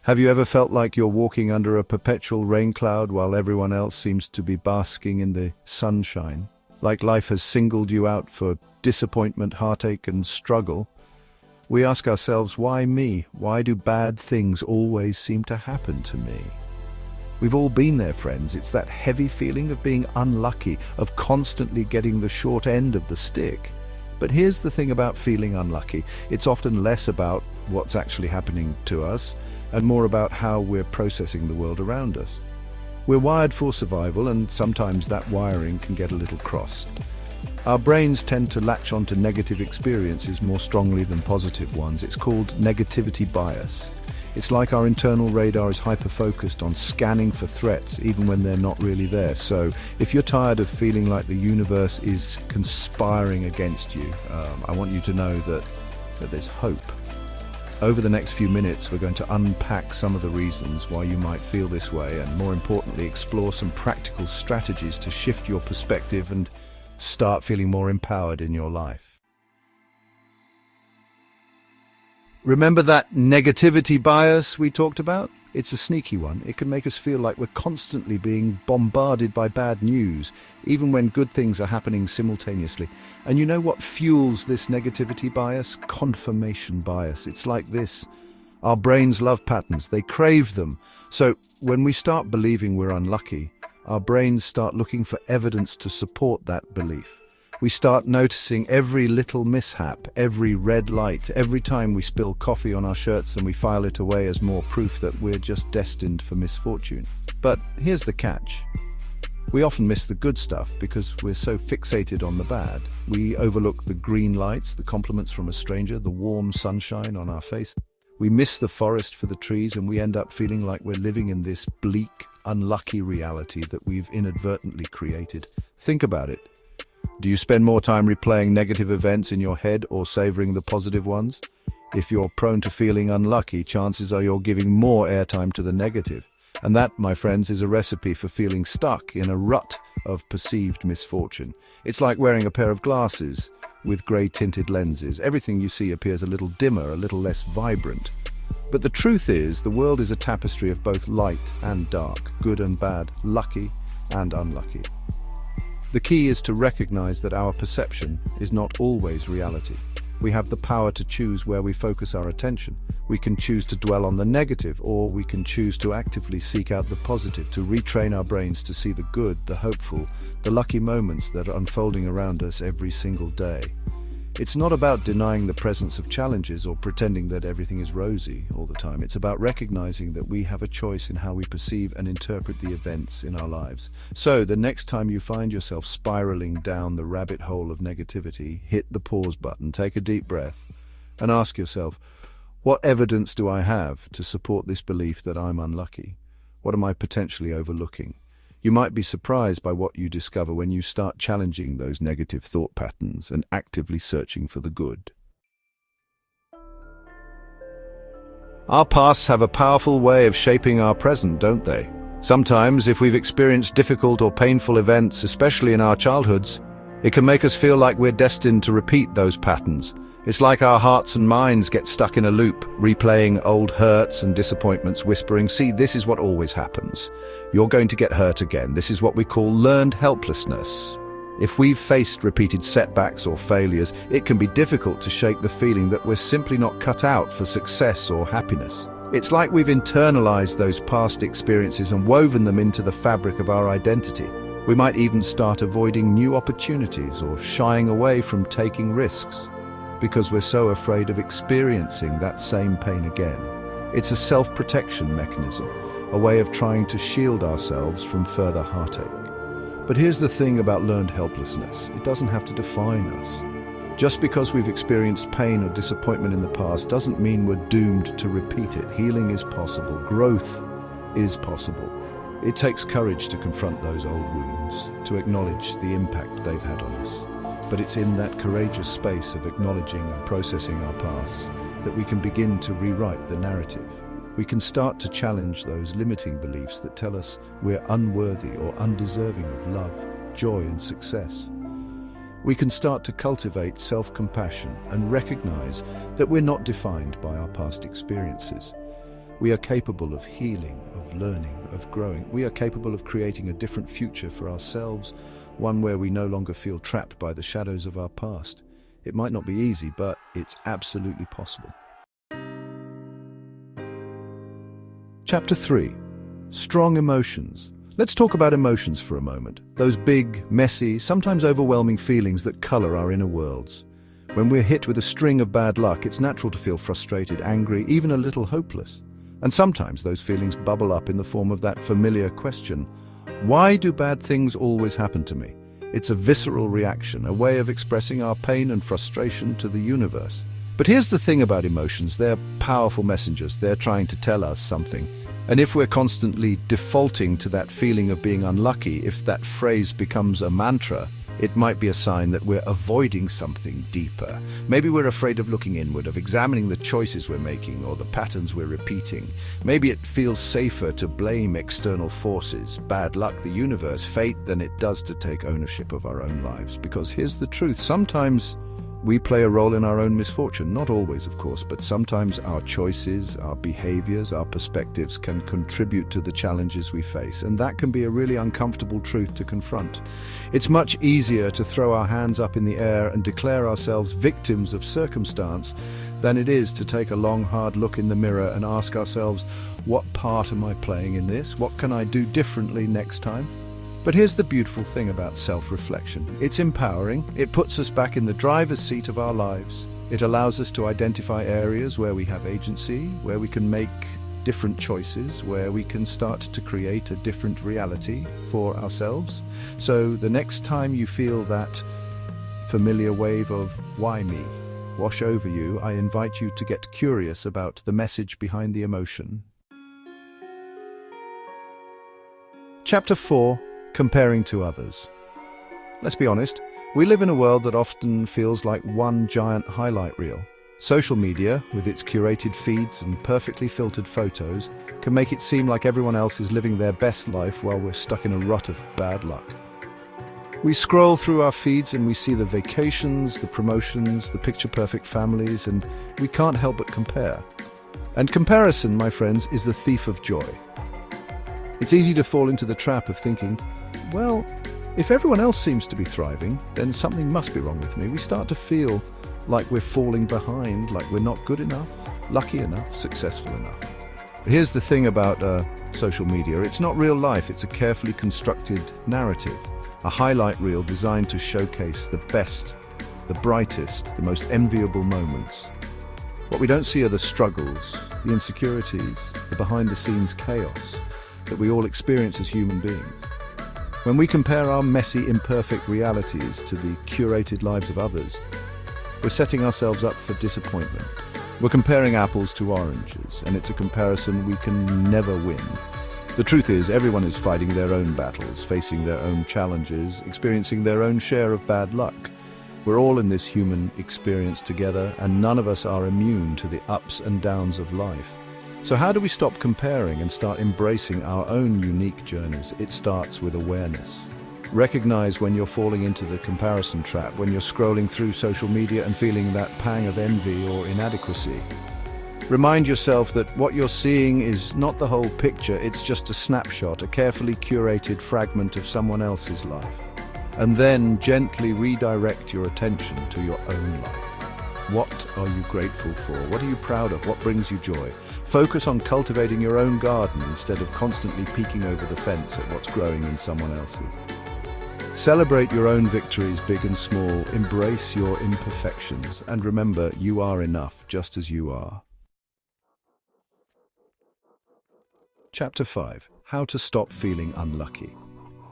Have you ever felt like you're walking under a perpetual rain cloud while everyone else seems to be basking in the sunshine? Like life has singled you out for disappointment, heartache, and struggle? We ask ourselves, why me? Why do bad things always seem to happen to me? We've all been there, friends. It's that heavy feeling of being unlucky, of constantly getting the short end of the stick. But here's the thing about feeling unlucky. It's often less about what's actually happening to us and more about how we're processing the world around us. We're wired for survival, and sometimes that wiring can get a little crossed. Our brains tend to latch onto negative experiences more strongly than positive ones. It's called negativity bias. It's like our internal radar is hyper-focused on scanning for threats even when they're not really there. So if you're tired of feeling like the universe is conspiring against you, I want you to know that there's hope. Over the next few minutes, we're going to unpack some of the reasons why you might feel this way, and more importantly, explore some practical strategies to shift your perspective and start feeling more empowered in your life. Remember that negativity bias we talked about? It's a sneaky one. It can make us feel like we're constantly being bombarded by bad news, even when good things are happening simultaneously. And you know what fuels this negativity bias? Confirmation bias. It's like this. Our brains love patterns. They crave them. So when we start believing we're unlucky, our brains start looking for evidence to support that belief. We start noticing every little mishap, every red light, every time we spill coffee on our shirts, and we file it away as more proof that we're just destined for misfortune. But here's the catch. We often miss the good stuff because we're so fixated on the bad. We overlook the green lights, the compliments from a stranger, the warm sunshine on our face. We miss the forest for the trees, and we end up feeling like we're living in this bleak, unlucky reality that we've inadvertently created. Think about it. Do you spend more time replaying negative events in your head or savoring the positive ones? If you're prone to feeling unlucky, chances are you're giving more airtime to the negative. And that, my friends, is a recipe for feeling stuck in a rut of perceived misfortune. It's like wearing a pair of glasses with grey-tinted lenses. Everything you see appears a little dimmer, a little less vibrant. But the truth is, the world is a tapestry of both light and dark, good and bad, lucky and unlucky. The key is to recognize that our perception is not always reality. We have the power to choose where we focus our attention. We can choose to dwell on the negative, or we can choose to actively seek out the positive, to retrain our brains to see the good, the hopeful, the lucky moments that are unfolding around us every single day. It's not about denying the presence of challenges or pretending that everything is rosy all the time. It's about recognizing that we have a choice in how we perceive and interpret the events in our lives. So the next time you find yourself spiraling down the rabbit hole of negativity, hit the pause button, take a deep breath, and ask yourself, what evidence do I have to support this belief that I'm unlucky? What am I potentially overlooking? You might be surprised by what you discover when you start challenging those negative thought patterns and actively searching for the good. Our pasts have a powerful way of shaping our present, don't they? Sometimes, if we've experienced difficult or painful events, especially in our childhoods, it can make us feel like we're destined to repeat those patterns. It's like our hearts and minds get stuck in a loop, replaying old hurts and disappointments, whispering, see, this is what always happens. You're going to get hurt again. This is what we call learned helplessness. If we've faced repeated setbacks or failures, it can be difficult to shake the feeling that we're simply not cut out for success or happiness. It's like we've internalized those past experiences and woven them into the fabric of our identity. We might even start avoiding new opportunities or shying away from taking risks, because we're so afraid of experiencing that same pain again. It's a self-protection mechanism, a way of trying to shield ourselves from further heartache. But here's the thing about learned helplessness. It doesn't have to define us. Just because we've experienced pain or disappointment in the past doesn't mean we're doomed to repeat it. Healing is possible. Growth is possible. It takes courage to confront those old wounds, to acknowledge the impact they've had on us. But it's in that courageous space of acknowledging and processing our past that we can begin to rewrite the narrative. We can start to challenge those limiting beliefs that tell us we're unworthy or undeserving of love, joy, and success. We can start to cultivate self-compassion and recognize that we're not defined by our past experiences. We are capable of healing, of learning, of growing. We are capable of creating a different future for ourselves, one where we no longer feel trapped by the shadows of our past. It might not be easy, but it's absolutely possible. Chapter 3. Strong emotions. Let's talk about emotions for a moment. Those big, messy, sometimes overwhelming feelings that color our inner worlds. When we're hit with a string of bad luck, it's natural to feel frustrated, angry, even a little hopeless. And sometimes those feelings bubble up in the form of that familiar question, why do bad things always happen to me? It's a visceral reaction, a way of expressing our pain and frustration to the universe. But here's the thing about emotions, they're powerful messengers, they're trying to tell us something. And if we're constantly defaulting to that feeling of being unlucky, if that phrase becomes a mantra, it might be a sign that we're avoiding something deeper. Maybe we're afraid of looking inward, of examining the choices we're making or the patterns we're repeating. Maybe it feels safer to blame external forces, bad luck, the universe, fate, than it does to take ownership of our own lives. Because here's the truth, sometimes we play a role in our own misfortune. Not always, of course, but sometimes our choices, our behaviors, our perspectives can contribute to the challenges we face, and that can be a really uncomfortable truth to confront. It's much easier to throw our hands up in the air and declare ourselves victims of circumstance than it is to take a long, hard look in the mirror and ask ourselves, what part am I playing in this? What can I do differently next time? But here's the beautiful thing about self-reflection. It's empowering. It puts us back in the driver's seat of our lives. It allows us to identify areas where we have agency, where we can make different choices, where we can start to create a different reality for ourselves. So the next time you feel that familiar wave of "why me?" wash over you, I invite you to get curious about the message behind the emotion. Chapter 4. Comparing to others. Let's be honest, we live in a world that often feels like one giant highlight reel. Social media, with its curated feeds and perfectly filtered photos, can make it seem like everyone else is living their best life while we're stuck in a rut of bad luck. We scroll through our feeds and we see the vacations, the promotions, the picture-perfect families, and we can't help but compare. And comparison, my friends, is the thief of joy. It's easy to fall into the trap of thinking, well, if everyone else seems to be thriving, then something must be wrong with me. We start to feel like we're falling behind, like we're not good enough, lucky enough, successful enough. But here's the thing about social media. It's not real life. It's a carefully constructed narrative, a highlight reel designed to showcase the best, the brightest, the most enviable moments. What we don't see are the struggles, the insecurities, the behind-the-scenes chaos that we all experience as human beings. When we compare our messy, imperfect realities to the curated lives of others, we're setting ourselves up for disappointment. We're comparing apples to oranges, and it's a comparison we can never win. The truth is, everyone is fighting their own battles, facing their own challenges, experiencing their own share of bad luck. We're all in this human experience together, and none of us are immune to the ups and downs of life. So how do we stop comparing and start embracing our own unique journeys? It starts with awareness. Recognize when you're falling into the comparison trap, when you're scrolling through social media and feeling that pang of envy or inadequacy. Remind yourself that what you're seeing is not the whole picture, it's just a snapshot, a carefully curated fragment of someone else's life. And then gently redirect your attention to your own life. What are you grateful for? What are you proud of? What brings you joy? Focus on cultivating your own garden instead of constantly peeking over the fence at what's growing in someone else's. Celebrate your own victories, big and small. Embrace your imperfections. And remember, you are enough, just as you are. Chapter 5. How to stop feeling unlucky.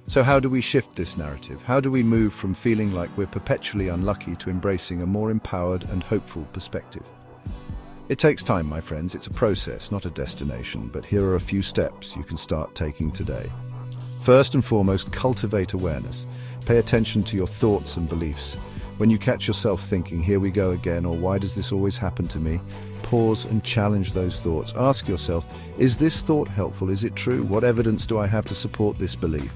So how do we shift this narrative? How do we move from feeling like we're perpetually unlucky to embracing a more empowered and hopeful perspective? It takes time, my friends. It's a process, not a destination, but here are a few steps you can start taking today. First and foremost, cultivate awareness. Pay attention to your thoughts and beliefs. When you catch yourself thinking, here we go again, or why does this always happen to me? Pause and challenge those thoughts. Ask yourself, is this thought helpful? Is it true? What evidence do I have to support this belief?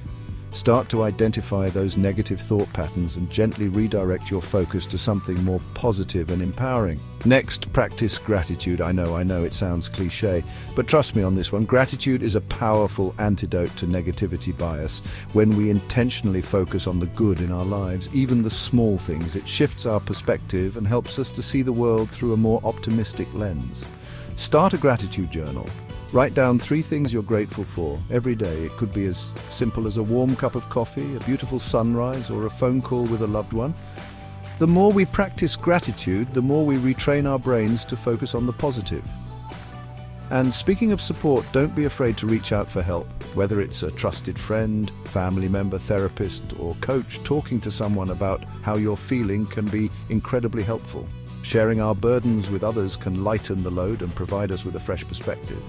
Start to identify those negative thought patterns and gently redirect your focus to something more positive and empowering. Next, practice gratitude. I know it sounds cliche, but trust me on this one. Gratitude is a powerful antidote to negativity bias. When we intentionally focus on the good in our lives, even the small things, it shifts our perspective and helps us to see the world through a more optimistic lens. Start a gratitude journal. Write down 3 things you're grateful for every day. It could be as simple as a warm cup of coffee, a beautiful sunrise, or a phone call with a loved one. The more we practice gratitude, the more we retrain our brains to focus on the positive. And speaking of support, don't be afraid to reach out for help. Whether it's a trusted friend, family member, therapist, or coach, talking to someone about how you're feeling can be incredibly helpful. Sharing our burdens with others can lighten the load and provide us with a fresh perspective.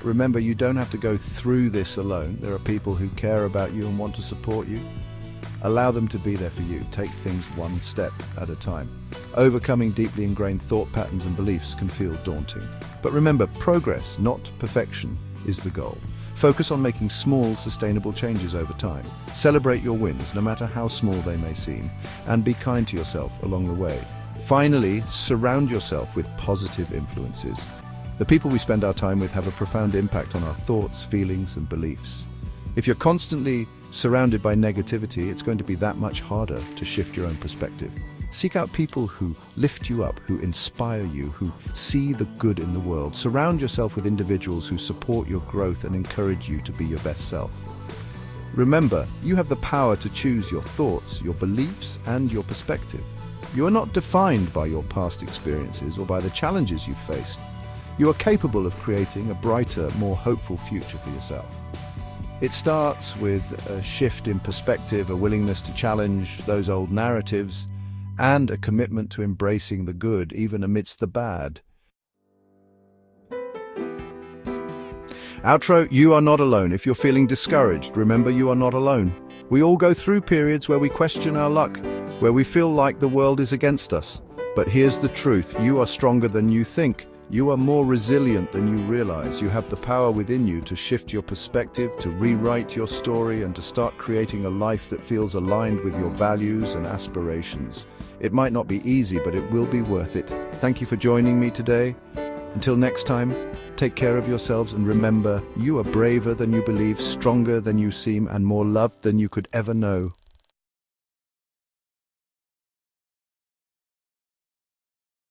Remember, you don't have to go through this alone. There are people who care about you and want to support you. Allow them to be there for you. Take things one step at a time. Overcoming deeply ingrained thought patterns and beliefs can feel daunting. But remember, progress, not perfection, is the goal. Focus on making small, sustainable changes over time. Celebrate your wins, no matter how small they may seem, and be kind to yourself along the way. Finally, surround yourself with positive influences. The people we spend our time with have a profound impact on our thoughts, feelings, and beliefs. If you're constantly surrounded by negativity, it's going to be that much harder to shift your own perspective. Seek out people who lift you up, who inspire you, who see the good in the world. Surround yourself with individuals who support your growth and encourage you to be your best self. Remember, you have the power to choose your thoughts, your beliefs, and your perspective. You are not defined by your past experiences or by the challenges you've faced. You are capable of creating a brighter, more hopeful future for yourself. It starts with a shift in perspective, a willingness to challenge those old narratives, and a commitment to embracing the good, even amidst the bad. Outro, you are not alone. If you're feeling discouraged, remember you are not alone. We all go through periods where we question our luck, where we feel like the world is against us. But here's the truth, you are stronger than you think. You are more resilient than you realize. You have the power within you to shift your perspective, to rewrite your story, and to start creating a life that feels aligned with your values and aspirations. It might not be easy, but it will be worth it. Thank you for joining me today. Until next time, take care of yourselves and remember, you are braver than you believe, stronger than you seem, and more loved than you could ever know.